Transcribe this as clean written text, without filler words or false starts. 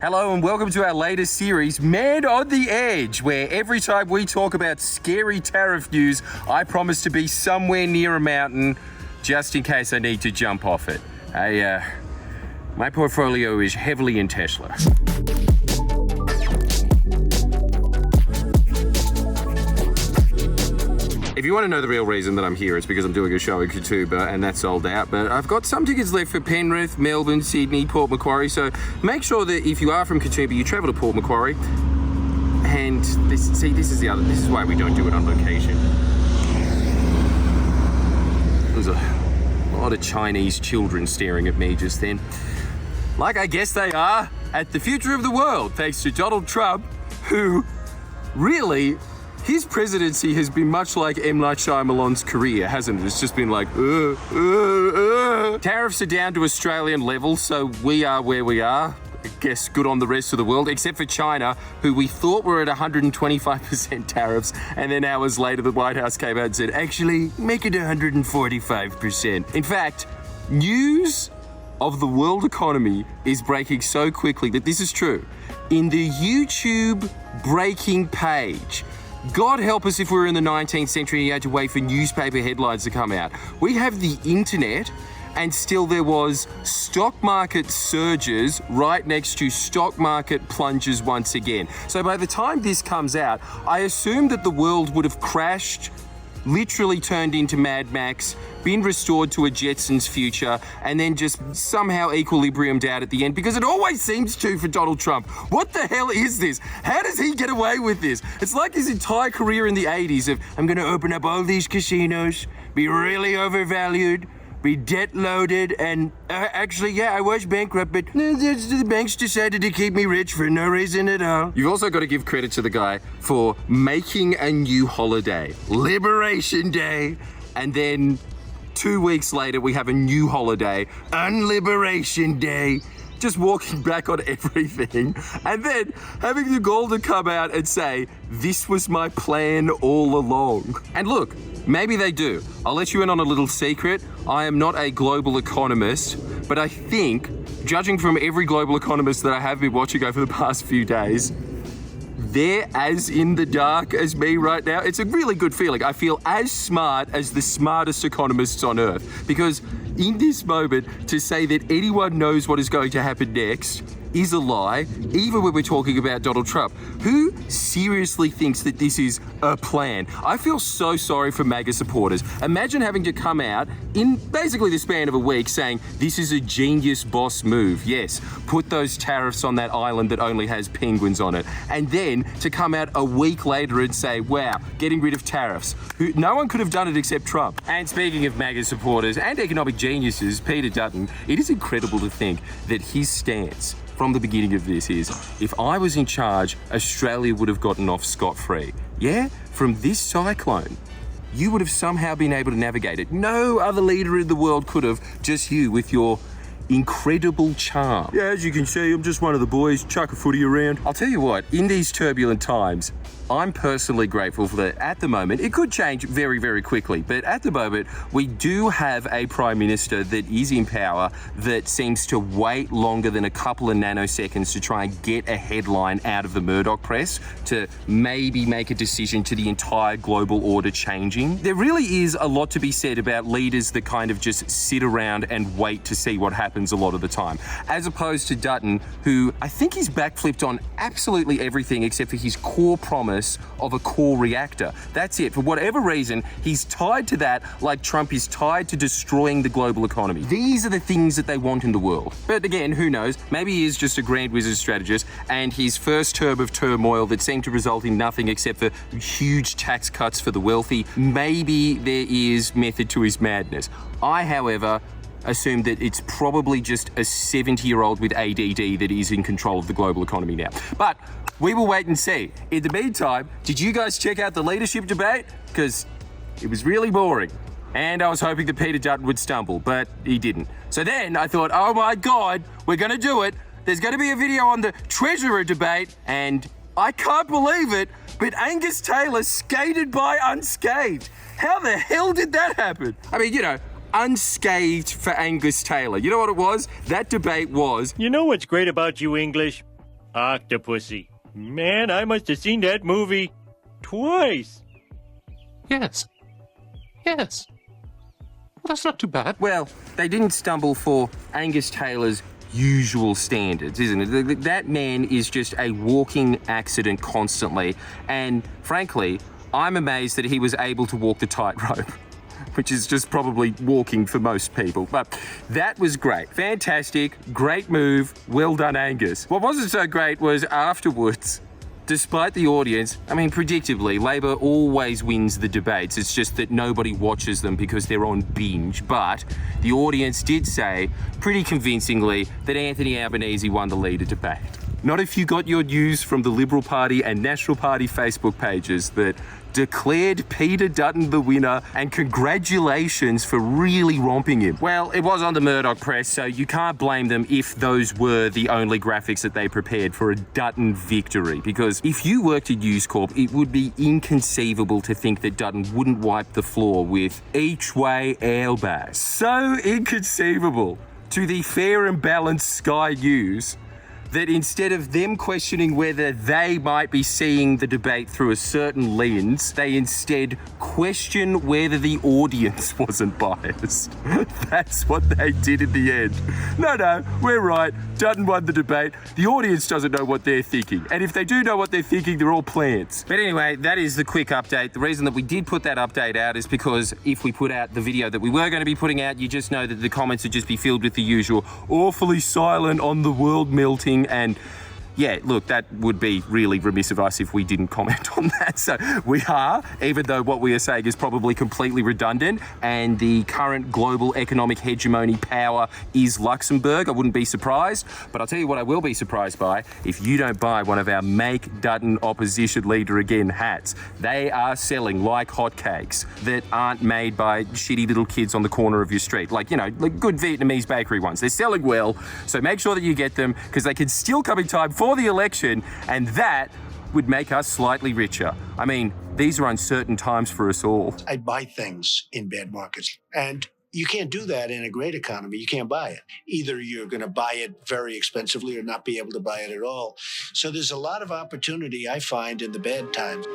Hello and welcome to our latest series, Man on the Edge, where every time we talk about scary tariff news, I promise to be somewhere near a mountain just in case I need to jump off it. My portfolio is heavily in Tesla. If you want to know the real reason that I'm here, it's because I'm doing a show in Katoomba and that's sold out. But I've got some tickets left for Penrith, Melbourne, Sydney, Port Macquarie. So make sure that if you are from Katoomba, you travel to Port Macquarie. And this is why we don't do it on location. There's a lot of Chinese children staring at me just then. Like I guess they are at the future of the world, thanks to Donald Trump, who really... his presidency has been much like M. Night Shyamalan's career, hasn't it? It's just been like, Tariffs are down to Australian levels, so we are where we are. I guess good on the rest of the world, except for China, who we thought were at 125% tariffs, and then hours later the White House came out and said, actually, make it 145%. In fact, news of the world economy is breaking so quickly that this is true. In the YouTube breaking page, God help us if we were in the 19th century and you had to wait for newspaper headlines to come out. We have the internet, and still there was stock market surges right next to stock market plunges once again. So by the time this comes out, I assume that the world would have crashed, literally turned into Mad Max, been restored to a Jetsons future, and then just somehow equilibriumed out at the end, because it always seems to for Donald Trump. What the hell is this? How does he get away with this? It's like his entire career in the 80s of, I'm going to open up all these casinos, be really overvalued, be debt loaded, and actually, I was bankrupt, but the banks decided to keep me rich for no reason at all. You've also got to give credit to the guy for making a new holiday, Liberation Day, and then 2 weeks later we have a new holiday, Unliberation Day. Just walking back on everything, and then having the gall to come out and say, this was my plan all along. And look, maybe they do. I'll let you in on a little secret. I am not a global economist, but I think, judging from every global economist that I have been watching over the past few days, they're as in the dark as me right now. It's a really good feeling. I feel as smart as the smartest economists on earth, because in this moment, to say that anyone knows what is going to happen next is a lie, even when we're talking about Donald Trump. Who seriously thinks that this is a plan? I feel so sorry for MAGA supporters. Imagine having to come out in basically the span of a week saying, this is a genius boss move. Yes, put those tariffs on that island that only has penguins on it. And then to come out a week later and say, wow, getting rid of tariffs. No one could have done it except Trump. And speaking of MAGA supporters and economic geniuses, Peter Dutton, it is incredible to think that his stance from the beginning of this is, if I was in charge, Australia would have gotten off scot-free. Yeah? From this cyclone, you would have somehow been able to navigate it. No other leader in the world could have, just you with your incredible charm. Yeah, as you can see, I'm just one of the boys, chuck a footy around. I'll tell you what, in these turbulent times, I'm personally grateful for that. At the moment, it could change very, very quickly, but at the moment, we do have a Prime Minister that is in power that seems to wait longer than a couple of nanoseconds to try and get a headline out of the Murdoch press to maybe make a decision to the entire global order changing. There really is a lot to be said about leaders that kind of just sit around and wait to see what happens a lot of the time, as opposed to Dutton, who I think he's backflipped on absolutely everything except for his core promise of a core reactor. That's it. For whatever reason, he's tied to that like Trump is tied to destroying the global economy. These are the things that they want in the world. But again, who knows? Maybe he is just a grand wizard strategist, and his first term of turmoil that seemed to result in nothing except for huge tax cuts for the wealthy. Maybe there is method to his madness. I, however, assume that it's probably just a 70-year-old with ADD that is in control of the global economy now. But we will wait and see. In the meantime, did you guys check out the leadership debate? Because it was really boring. And I was hoping that Peter Dutton would stumble, but he didn't. So then I thought, oh my God, we're going to do it. There's going to be a video on the Treasurer debate, and I can't believe it, but Angus Taylor skated by unscathed. How the hell did that happen? I mean, you know, unscathed for Angus Taylor. You know what it was? That debate was... You know what's great about you English? Octopussy. Man, I must have seen that movie twice. Yes. Yes. Well, that's not too bad. Well, they didn't stumble for Angus Taylor's usual standards, isn't it? That man is just a walking accident constantly. And frankly, I'm amazed that he was able to walk the tightrope, which is just probably walking for most people. But that was great. Fantastic. Great move. Well done, Angus. What wasn't so great was afterwards, despite the audience, I mean, predictably, Labor always wins the debates. It's just that nobody watches them because they're on binge. But the audience did say, pretty convincingly, that Anthony Albanese won the leader debate. Not if you got your news from the Liberal Party and National Party Facebook pages that declared Peter Dutton the winner, and congratulations for really romping him. Well, it was on the Murdoch press, so you can't blame them if those were the only graphics that they prepared for a Dutton victory, because if you worked at News Corp, it would be inconceivable to think that Dutton wouldn't wipe the floor with each way airbag. So inconceivable to the fair and balanced Sky News that instead of them questioning whether they might be seeing the debate through a certain lens, they instead question whether the audience wasn't biased. That's what they did in the end. No, we're right. Dutton won the debate. The audience doesn't know what they're thinking. And if they do know what they're thinking, they're all plants. But anyway, that is the quick update. The reason that we did put that update out is because if we put out the video that we were going to be putting out, you just know that the comments would just be filled with the usual awfully silent on the world melting. And yeah, look, that would be really remiss of us if we didn't comment on that. So we are, even though what we are saying is probably completely redundant, and the current global economic hegemony power is Luxembourg. I wouldn't be surprised, but I'll tell you what I will be surprised by: if you don't buy one of our Make Dutton Opposition Leader Again hats. They are selling like hotcakes that aren't made by shitty little kids on the corner of your street. Like, you know, like good Vietnamese bakery ones. They're selling well, so make sure that you get them, because they can still come in time for the election, and that would make us slightly richer. I mean, these are uncertain times for us all. I buy things in bad markets, and you can't do that in a great economy. You can't buy it. Either you're going to buy it very expensively or not be able to buy it at all. So there's a lot of opportunity, I find, in the bad times.